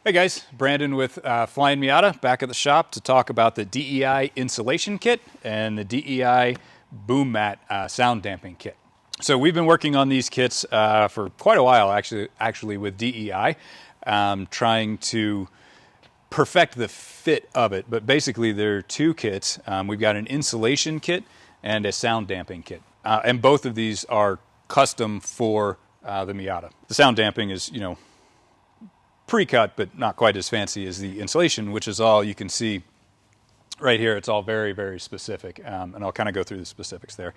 Hey guys, Brandon with Flyin Miata back at the shop to talk about the DEI Insulation Kit and the DEI Boom Mat Sound Damping Kit. So we've been working on these kits for quite a while actually with DEI, trying to perfect the fit of it. But basically there are two kits. We've got an insulation kit and a sound damping kit. And both of these are custom for the Miata. The sound damping is, pre-cut, but not quite as fancy as the insulation, which is all you can see right here. It's all very, very specific, and I'll kind of go through the specifics there.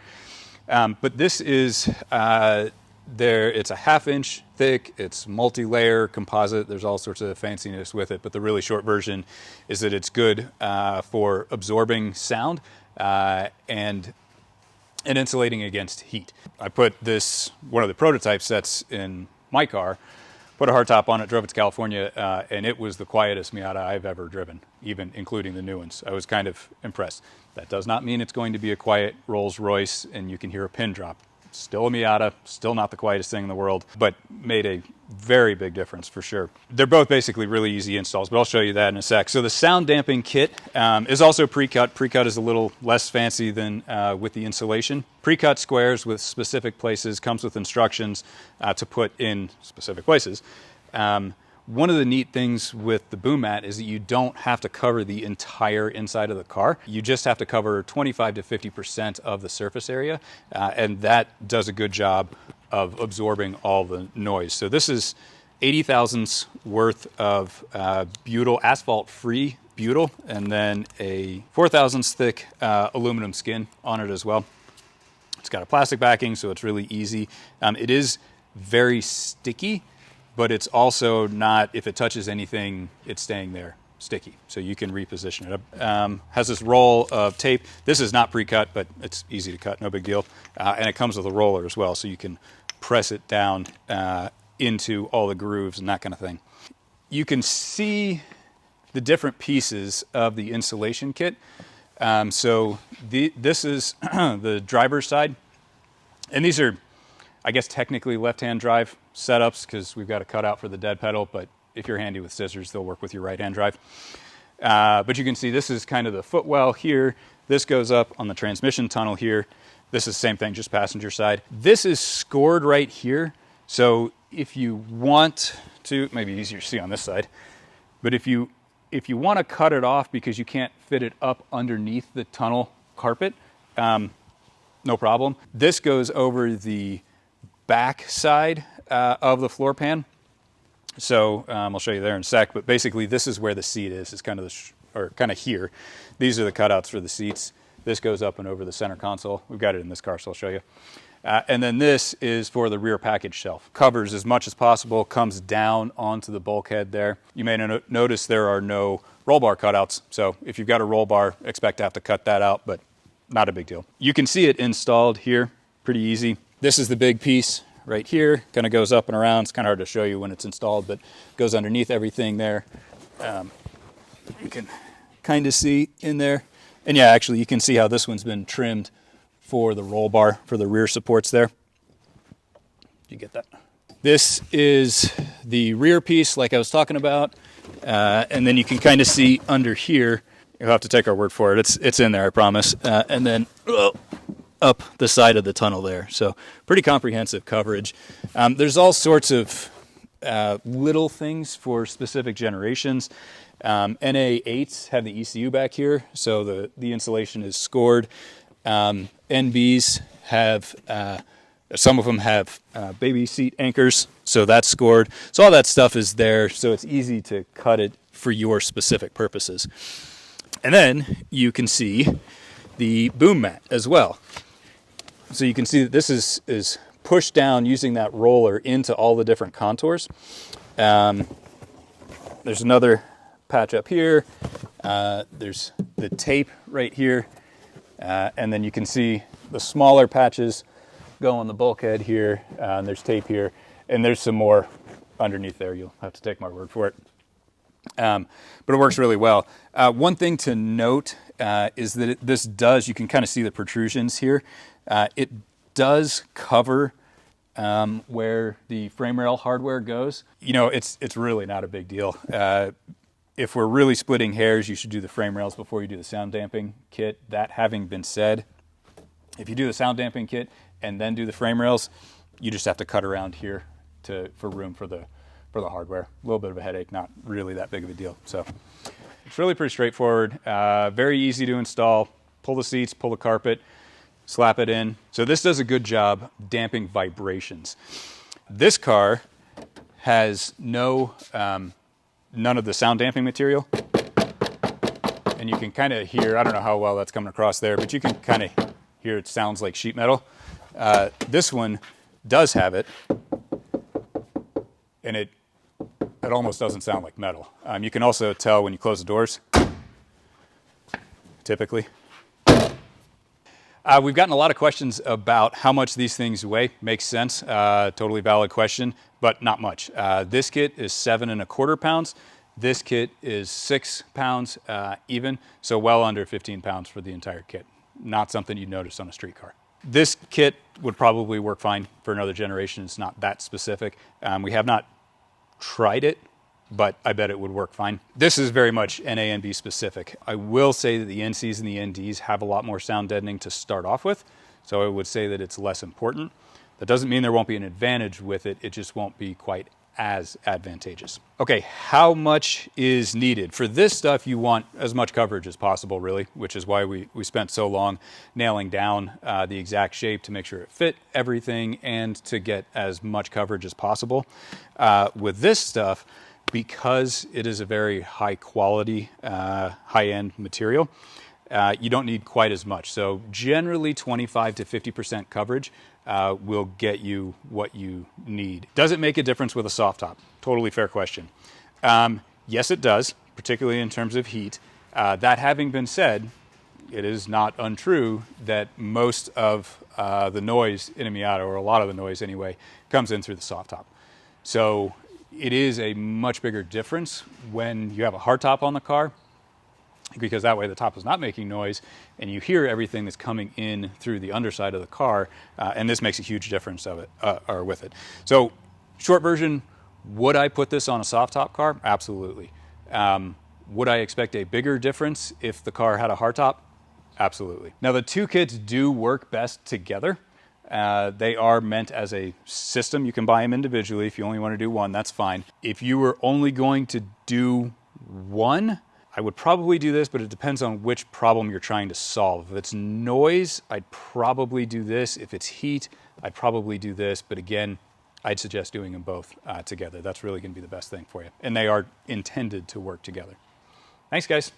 But this is, it's a 1/2 inch thick, it's multi-layer composite, there's all sorts of fanciness with it, but the really short version is that it's good for absorbing sound and insulating against heat. I put this, one of the prototype sets in my car, put a hardtop on it, drove it to California, and it was the quietest Miata I've ever driven, even including the new ones. I was kind of impressed. That does not mean it's going to be a quiet Rolls Royce and you can hear a pin drop. It's still a Miata, still not the quietest thing in the world, but made a very big difference for sure. They're both basically really easy installs, but I'll show you that in a sec. So the sound damping kit is also pre-cut. Pre-cut is a little less fancy than with the insulation. Pre-cut squares with specific places, comes with instructions to put in specific places. One of the neat things with the boom mat is that you don't have to cover the entire inside of the car. You just have to cover 25 to 50% of the surface area, and that does a good job of absorbing all the noise. So this is 80 thousandths worth of butyl, asphalt-free butyl, and then a 4 thousandths thick aluminum skin on it as well. It's got a plastic backing, so it's really easy. It is very sticky, but it's also not, if it touches anything, it's staying there sticky. So you can reposition it. Has this roll of tape. This is not pre-cut, but it's easy to cut, no big deal. And it comes with a roller as well, so you can press it down into all the grooves and that kind of thing. You can see the different pieces of the insulation kit. This is the driver's side. And these are, I guess, technically left-hand drive setups because we've got a cutout for the dead pedal, but if you're handy with scissors, they'll work with your right-hand drive. But you can see this is kind of the footwell here. This goes up on the transmission tunnel here. This is the same thing, just passenger side. This is scored right here. So if you want to, maybe easier to see on this side, but if you want to cut it off because you can't fit it up underneath the tunnel carpet, no problem. This goes over the back side of the floor pan. So I'll show you there in a sec, but basically this is where the seat is. It's kind of here. These are the cutouts for the seats. This goes up and over the center console. We've got it in this car, so I'll show you. And then this is for the rear package shelf. Covers as much as possible, comes down onto the bulkhead there. You may notice there are no roll bar cutouts. So if you've got a roll bar, expect to have to cut that out, but not a big deal. You can see it installed here, pretty easy. This is the big piece right here, kind of goes up and around. It's kind of hard to show you when it's installed, but goes underneath everything there. You can kind of see in there. And yeah, actually you can see how this one's been trimmed for the roll bar, for the rear supports there. You get that? This is the rear piece like I was talking about. And then you can kind of see under here, you'll have to take our word for it. It's in there, I promise. And then up the side of the tunnel there. So pretty comprehensive coverage. There's all sorts of little things for specific generations. NA8s have the ECU back here, so the insulation is scored. NBs have, some of them have baby seat anchors, so that's scored. So all that stuff is there, so it's easy to cut it for your specific purposes. And then you can see the boom mat as well. So you can see that this is pushed down using that roller into all the different contours. There's another patch up here. There's the tape right here. And then you can see the smaller patches go on the bulkhead here. And there's tape here. And there's some more underneath there. You'll have to take my word for it. But it works really well. One thing to note is that this does, you can kind of see the protrusions here. It does cover where the frame rail hardware goes, you know, it's really not a big deal. If we're really splitting hairs, you should do the frame rails before you do the sound damping kit. That having been said, if you do the sound damping kit and then do the frame rails, you just have to cut around here for room for the hardware. A little bit of a headache, not really that big of a deal. So it's really pretty straightforward, very easy to install. Pull the seats, pull the carpet, slap it in. So this does a good job damping vibrations. This car has none of the sound damping material. And you can kind of hear, I don't know how well that's coming across there, but you can kind of hear it sounds like sheet metal. This one does have it, and it almost doesn't sound like metal. You can also tell when you close the doors, typically. We've gotten a lot of questions about how much these things weigh. Makes sense, totally valid question, but not much. This kit is 7¼ pounds. This kit is 6 pounds even, so well under 15 pounds for the entire kit. Not something you'd notice on a street car. This kit would probably work fine for another generation. It's not that specific. We have not tried it, but I bet it would work fine. This is very much NA and B specific. I will say that the NCs and the NDs have a lot more sound deadening to start off with, so I would say that it's less important. That doesn't mean there won't be an advantage with it, it just won't be quite as advantageous. Okay, how much is needed? For this stuff, you want as much coverage as possible, really, which is why we spent so long nailing down the exact shape to make sure it fit everything and to get as much coverage as possible. With this stuff, because it is a very high quality, high-end material, you don't need quite as much. So generally 25 to 50% coverage will get you what you need. Does it make a difference with a soft top? Totally fair question. Yes, it does, particularly in terms of heat. That having been said, it is not untrue that most of the noise in a Miata, or a lot of the noise anyway, comes in through the soft top. So it is a much bigger difference when you have a hardtop on the car, because that way the top is not making noise and you hear everything that's coming in through the underside of the car, and this makes a huge difference of it, or with it. So short version, would I put this on a soft top car? Absolutely. Would I expect a bigger difference if the car had a hardtop? Absolutely. Now the two kits do work best together. They are meant as a system. You can buy them individually. If you only want to do one, that's fine. If you were only going to do one, I would probably do this, but it depends on which problem you're trying to solve. If it's noise, I'd probably do this. If it's heat, I'd probably do this. But again, I'd suggest doing them both together. That's really going to be the best thing for you. And they are intended to work together. Thanks, guys.